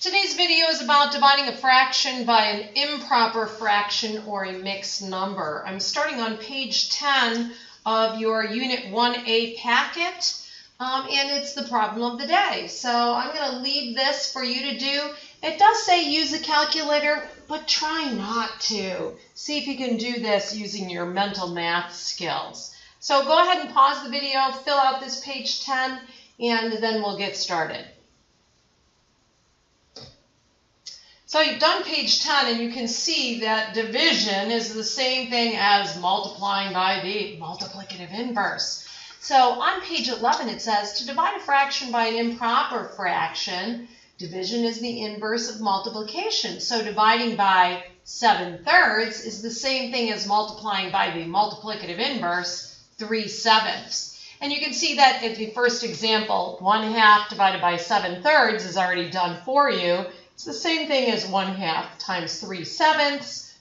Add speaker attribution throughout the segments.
Speaker 1: Today's video is about dividing a fraction by an improper fraction or a mixed number. I'm starting on page 10 of your Unit 1A packet, and it's the problem of the day. So I'm going to leave this for you to do. It does say use a calculator, but try not to. See if you can do this using your mental math skills. So go ahead and pause the video, fill out this page 10, and then we'll get started. So you've done page 10, and you can see that division is the same thing as multiplying by the multiplicative inverse. So on page 11 it says, to divide a fraction by an improper fraction, division is the inverse of multiplication. So dividing by 7/3 is the same thing as multiplying by the multiplicative inverse, 3/7. And you can see that in the first example, 1/2 divided by 7/3 is already done for you. It's the same thing as 1/2 times 3/7.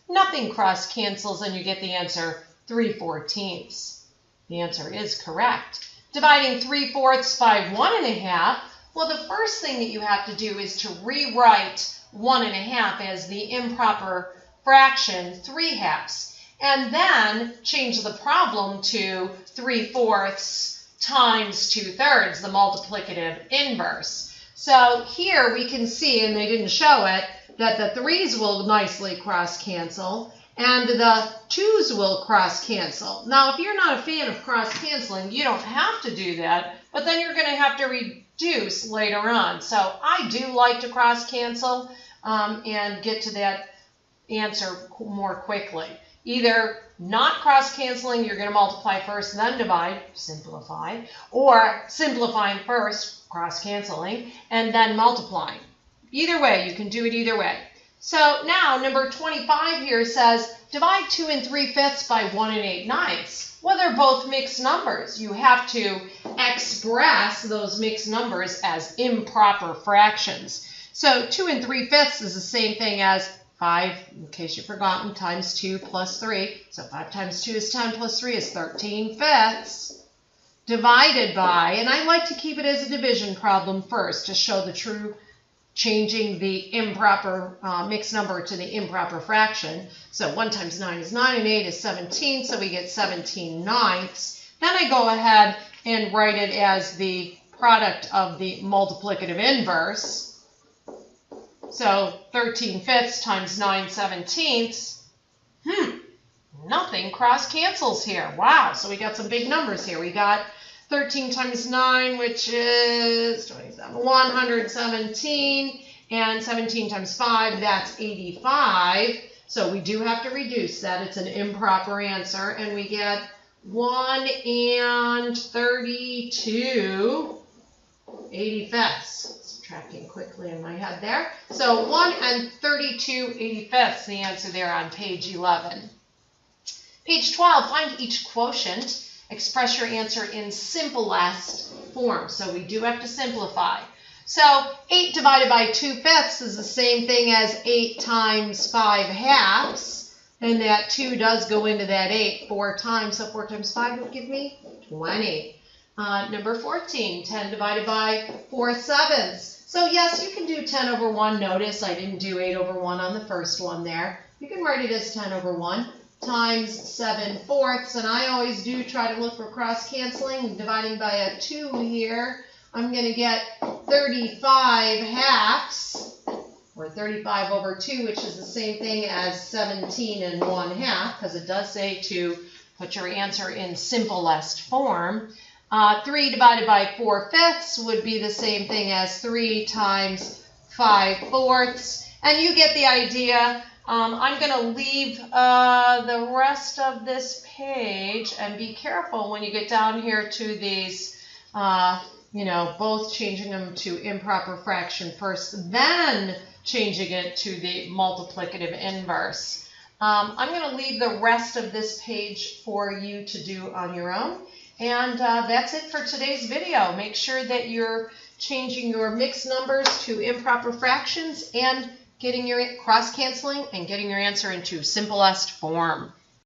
Speaker 1: Nothing cross cancels and you get the answer 3/14. The answer is correct. Dividing 3/4 by 1/2, well, the first thing that you have to do is to rewrite 1/2 as the improper fraction 3/2. And then change the problem to 3/4 times 2/3, the multiplicative inverse. So here we can see, and they didn't show it, that the 3's will nicely cross cancel and the 2's will cross cancel. Now, if you're not a fan of cross canceling, you don't have to do that, but then you're going to have to reduce later on. So I do like to cross cancel and get to that answer more quickly. Either not cross canceling, you're going to multiply first and then divide, simplify, or simplifying first, cross canceling, and then multiplying. Either way, you can do it either way. So now number 25 here says divide 2 3/5 by 1 8/9. Well, they're both mixed numbers. You have to express those mixed numbers as improper fractions. So 2 3/5 is the same thing as 5, in case you've forgotten, times 2 plus 3. So 5 times 2 is 10 plus 3 is 13/5. Divided by, and I like to keep it as a division problem first to show the true changing the improper mixed number to the improper fraction. So 1 times 9 is 9 and 8 is 17, so we get 17/9. Then I go ahead and write it as the product of the multiplicative inverse. So 13/5 times 9/17. Nothing cross cancels here. Wow, so we got some big numbers here. We got 13 times 9, which is 27, 117, and 17 times 5, that's 85. So we do have to reduce that. It's an improper answer, and we get 1 and 32 85ths. Subtracting quickly in my head there. So 1 and 32 85ths, the answer there on page 11. Page 12, find each quotient. Express your answer in simplest form. So we do have to simplify. So 8 divided by 2/5 is the same thing as 8 times 5/2. And that 2 does go into that 8 4 times. So 4 times 5 would give me 20. Number 14, 10 divided by 4/7. So yes, you can do 10 over 1. Notice I didn't do 8 over 1 on the first one there. You can write it as 10 over 1. Times 7/4, and I always do try to look for cross canceling. Dividing by a 2 here, I'm going to get 35/2, or 35 over 2, which is the same thing as 17 and 1/2, because it does say to put your answer in simplest form. 3 divided by 4/5 would be the same thing as 3 times 5/4, and you get the idea. I'm going to leave the rest of this page, and be careful when you get down here to these, both changing them to improper fraction first, then changing it to the multiplicative inverse. I'm going to leave the rest of this page for you to do on your own, and that's it for today's video. Make sure that you're changing your mixed numbers to improper fractions and getting your cross-canceling and getting your answer into simplest form.